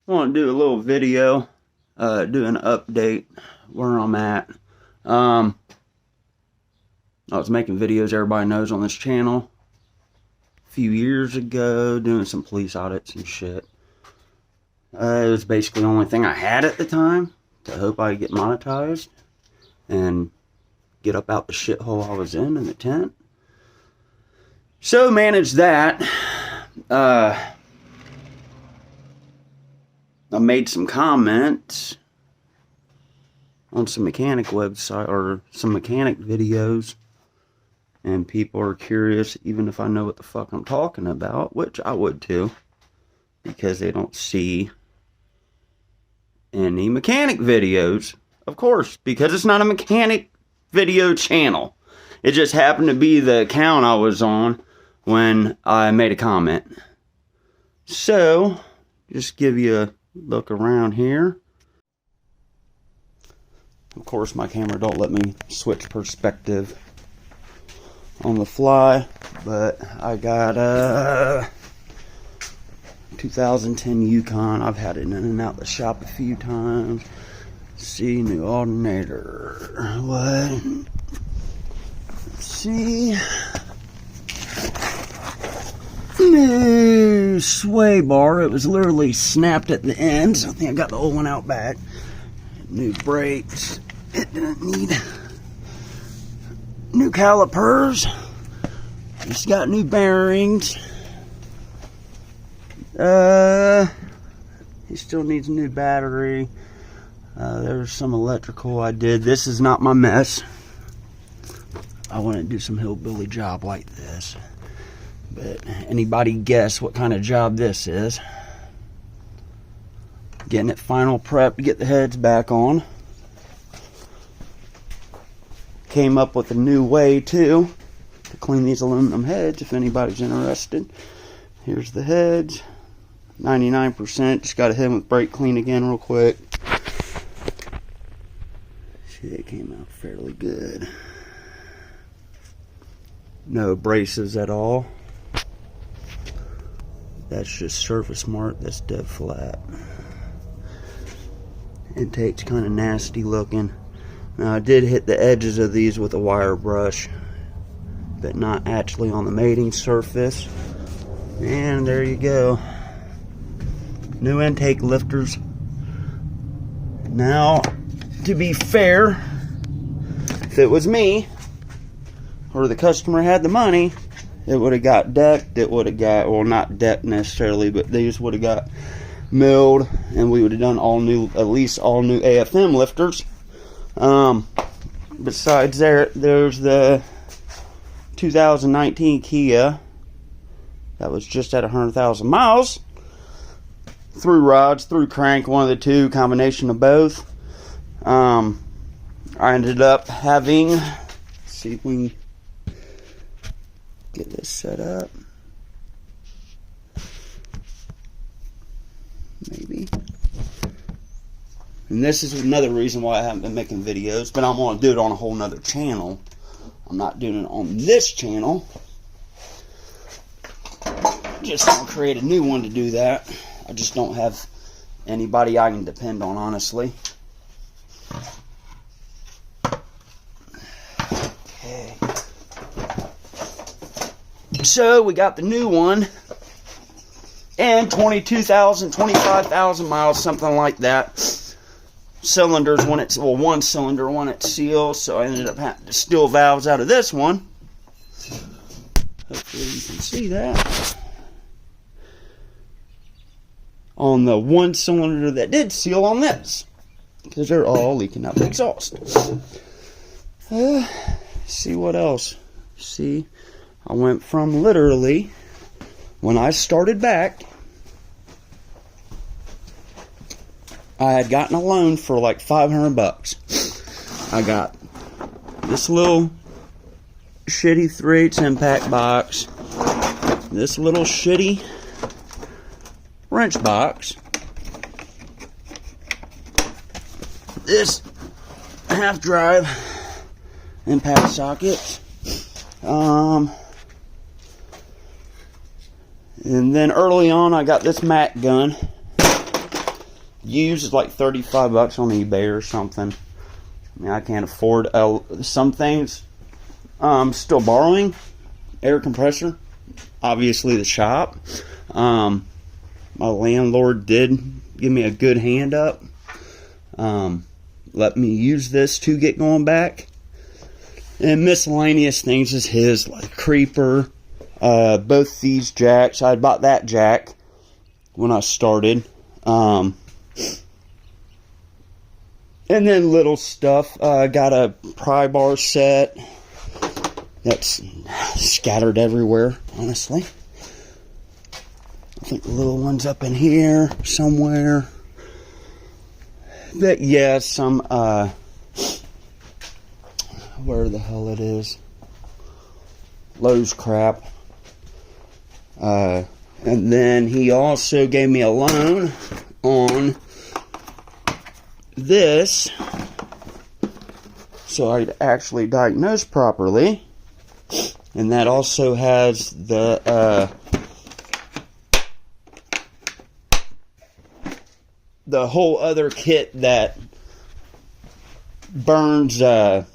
want to do a little video, do an update where I'm at. I was making videos everybody knows on this channel a few years ago, doing some police audits and shit. It was basically the only thing I had at the time to hope I'd get monetized and get up out the shithole I was in the tent. So managed that. I made some comments on some mechanic website or some mechanic videos, and people are curious even if I know what the fuck I'm talking about, which I would too, because they don't see any mechanic videos, of course, because it's not a mechanic video channel. It just happened to be the account I was on when I made a comment. So just give you a look around here. Of course, my camera don't let me switch perspective on the fly, but I got a 2010 Yukon. I've had it in and out the shop a few times. See, new alternator. What? Let's see. New sway bar. It was literally snapped at the ends. I think I got the old one out back. New brakes. It didn't need new calipers. It's got new bearings. He still needs a new battery. There's some electrical I did. This is not my mess. I want to do some hillbilly job like this. But anybody guess what kind of job this is? Getting it final prep to get the heads back on. Came up with a new way too to clean these aluminum heads if anybody's interested. Here's the heads. 99%. Just got to hit them with brake clean again real quick. See, it came out fairly good. No abrasives at all. That's just surface mark. That's dead flat. Intake's kind of nasty looking. Now I did hit the edges of these with a wire brush, but not actually on the mating surface. And there you go. New intake lifters. Now, to be fair, if it was me, or the customer had the money, it would have got decked. It would have got, well, not decked necessarily, but these would have got milled, and we would have done all new, at least all new AFM lifters. Besides there's the 2019 Kia that was just at 100,000 miles. Through rods, through crank, one of the two, combination of both. I ended up having, let's see if we can get this set up. Maybe. And this is another reason why I haven't been making videos, but I'm going to do it on a whole nother channel. I'm not doing it on this channel. Just going to create a new one to do that. I just don't have anybody I can depend on, honestly. Okay. So we got the new one. And 22,000, 25,000 miles, something like that. Cylinders when it's, well, one cylinder when it's sealed, so I ended up having to steal valves out of this one. Hopefully you can see that. On the one cylinder that did seal on this, because they're all leaking out the exhaust. See what else. See, I went from literally, when I started back, I had gotten a loan for like $500. I got this little shitty 3/8 impact box, this little shitty wrench box, this half drive impact socket, and then early on I got this Mac gun. used is like 35 bucks on eBay or something. I mean, I can't afford some things. Still borrowing. Air compressor. Obviously the shop. My landlord did give me a good hand up. Let me use this to get going back. And miscellaneous things is his, like creeper. Both these jacks. I bought that jack when I started. And then little stuff. Got a pry bar set that's scattered everywhere, honestly. I think the little one's up in here somewhere. But yeah, some where the hell it is. Lowe's crap. And then he also gave me a loan on this so I'd actually diagnose properly. And that also has the whole other kit that burns what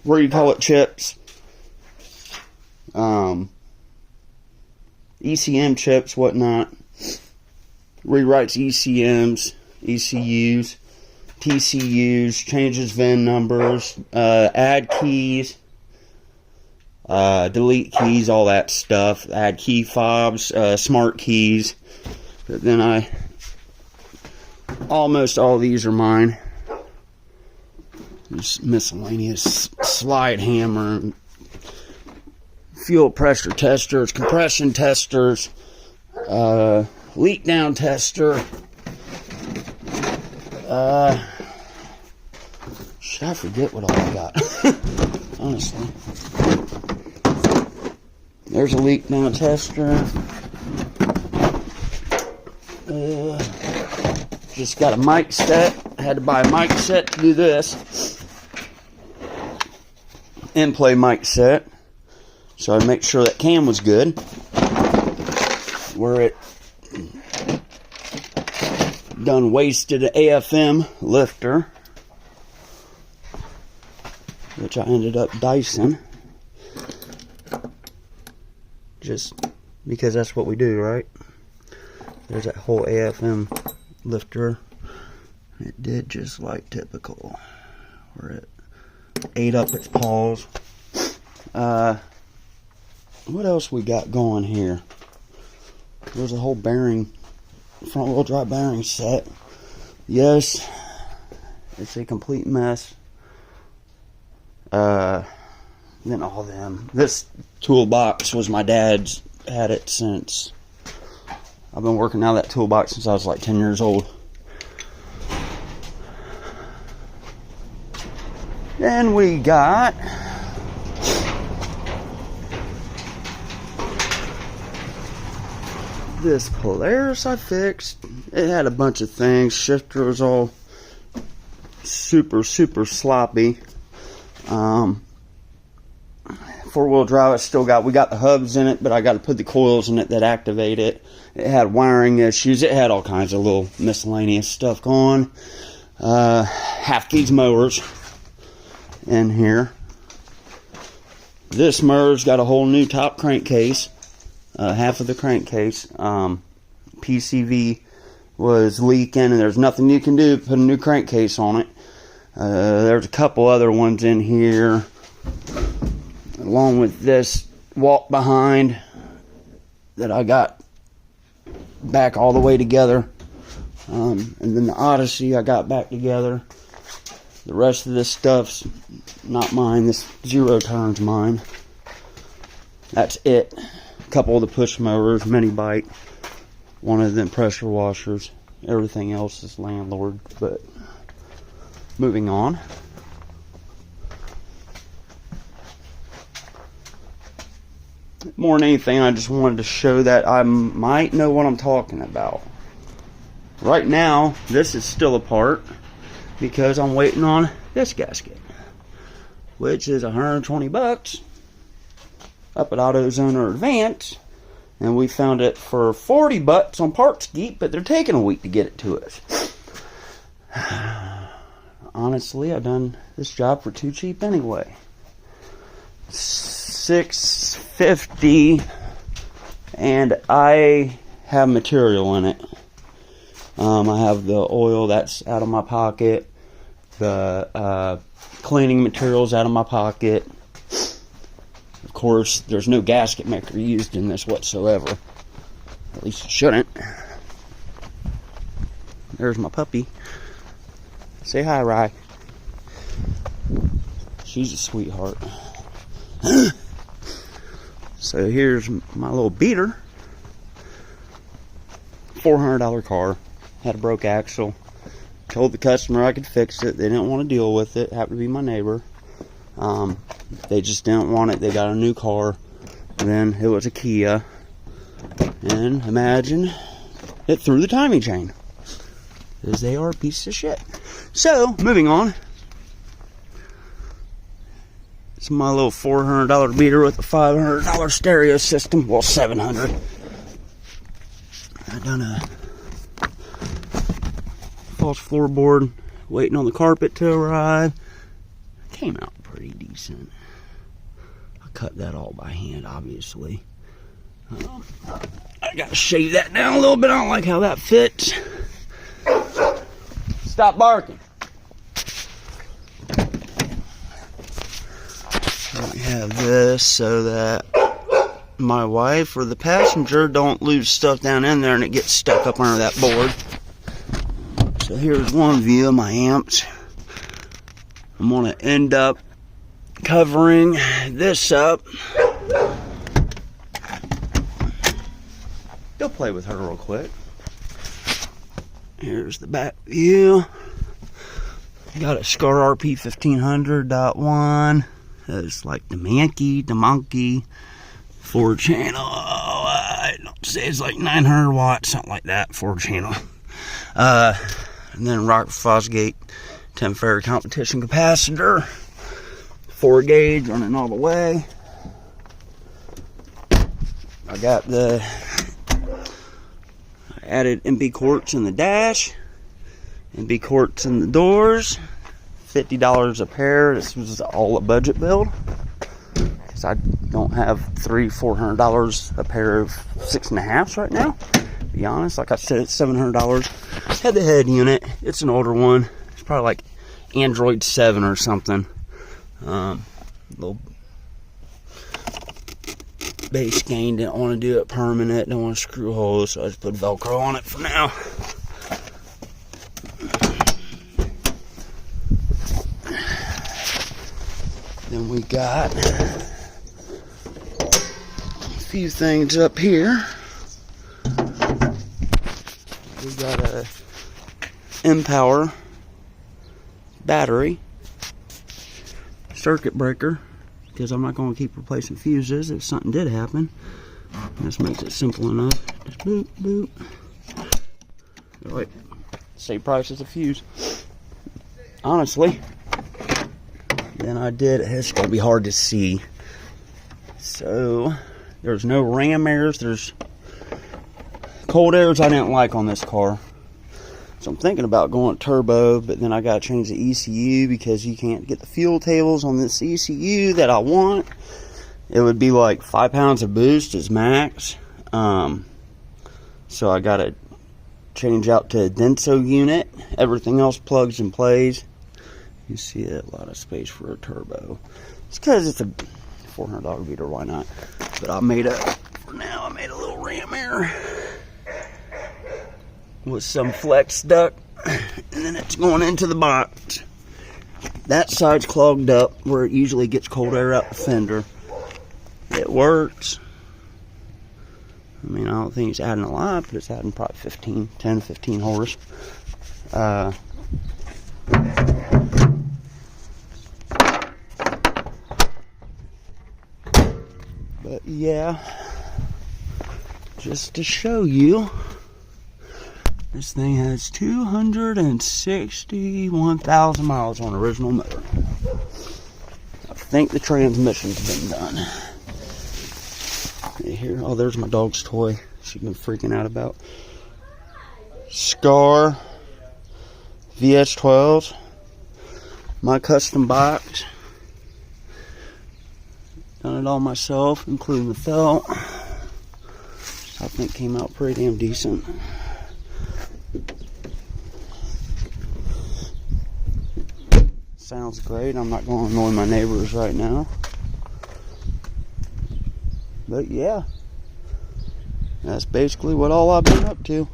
do you call it, chips, ECM chips, whatnot. Rewrites ECMs, ECUs, PCUs, changes VIN numbers, add keys, delete keys, all that stuff, add key fobs, smart keys. But then almost all these are mine. There's miscellaneous slide hammer, fuel pressure testers, compression testers, leak down tester. Should I forget what all I got? Honestly. There's a leak down tester. Just got a mic set. Had to buy a mic set to do this. And play mic set. So I make sure that cam was good. Where it done wasted an AFM lifter, which I ended up dicing. Just because that's what we do, right? There's that whole AFM lifter. It did just like typical, where it ate up its paws. What else we got going here? There's a whole bearing, front wheel drive bearing set. Yes, it's a complete mess. Then all them. This toolbox was my dad's. Had it since I've been working out of that toolbox since I was like 10 years old. Then we got this Polaris I fixed. It had a bunch of things. Shifter was all super sloppy. Four-wheel drive I still got. We got the hubs in it, but I got to put the coils in it that activate it. It had wiring issues. It had all kinds of little miscellaneous stuff going. Half these mowers in here. This mower's got a whole new top crankcase. Half of the crankcase. PCV was leaking, and there's nothing you can do to put a new crankcase on it. There's a couple other ones in here, along with this walk behind that I got back all the way together. And then the Odyssey I got back together. The rest of this stuff's not mine. This zero turn's mine. That's it. A couple of the push mowers, mini bike, one of them pressure washers. Everything else is landlord. But moving on. More than anything, I just wanted to show that I might know what I'm talking about. Right now, this is still apart because I'm waiting on this gasket, which is 120 bucks up at AutoZone or Advance. And we found it for 40 bucks on PartsGeek, but they're taking a week to get it to us. Honestly, I've done this job for too cheap anyway. $6.50, and I have material in it. I have the oil that's out of my pocket, the cleaning materials out of my pocket. Of course, there's no gasket maker used in this whatsoever. At least it shouldn't. There's my puppy. Say hi, Rye. She's a sweetheart. So here's my little beater. $400 car. Had a broke axle. Told the customer I could fix it. They didn't want to deal with it. Happened to be my neighbor. They just didn't want it. They got a new car. And then it was a Kia. And imagine it threw the timing chain. Because they are a piece of shit. So, moving on. It's my little $400 beater with a $500 stereo system. Well, $700. I done a false floorboard, waiting on the carpet to arrive. Came out pretty decent. I cut that all by hand, obviously. I gotta shave that down a little bit. I don't like how that fits. Stop barking. We have this so that my wife or the passenger don't lose stuff down in there and it gets stuck up under that board. So here's one view of my amps. I'm going to end up covering this up. Go play with her real quick. Here's the back view. Got a Scar RP 1500.1. It's like the monkey 4-channel. I don't say it's like 900 watts, something like that, 4-channel. And then Rock Fosgate 10 Farad competition capacitor, 4 gauge running all the way. I got the added MP quartz in the dash, MP quartz in the doors, $50 a pair. This was all a budget build because I don't have $400 a pair of 6.5s right now. To be honest, like I said, it's $700. Head-to-head unit. It's an older one. It's probably like Android 7 or something. Little base gain. Didn't want to do it permanent. Didn't want to screw holes, so I just put Velcro on it for now. Then we got a few things up here. We got a M-Power battery, circuit breaker, because I'm not going to keep replacing fuses if something did happen. This makes it simple enough. Just boop, boop. Like, same price as a fuse. Honestly, then I did, it's going to be hard to see. So, there's no ram airs, there's cold airs I didn't like on this car. So I'm thinking about going turbo, but then I got to change the ECU because you can't get the fuel tables on this ECU that I want. It would be like 5 pounds of boost is max. So I got to change out to a Denso unit. Everything else plugs and plays. You see a lot of space for a turbo. It's because it's a $400 beater, why not? But I made for now, I made a little ram air with some flex duct, and then it's going into the box. That side's clogged up where it usually gets cold air out the fender. It works. I mean, I don't think it's adding a lot, but it's adding probably 10 to 15 horse. But yeah, just to show you, this thing has 261,000 miles on original motor. I think the transmission's been done. here. Oh, there's my dog's toy she's been freaking out about. Scar VH12s. My custom box. Done it all myself, including the felt. I think came out pretty damn decent. Sounds great. I'm not going to annoy my neighbors right now. But yeah, that's basically what all I've been up to.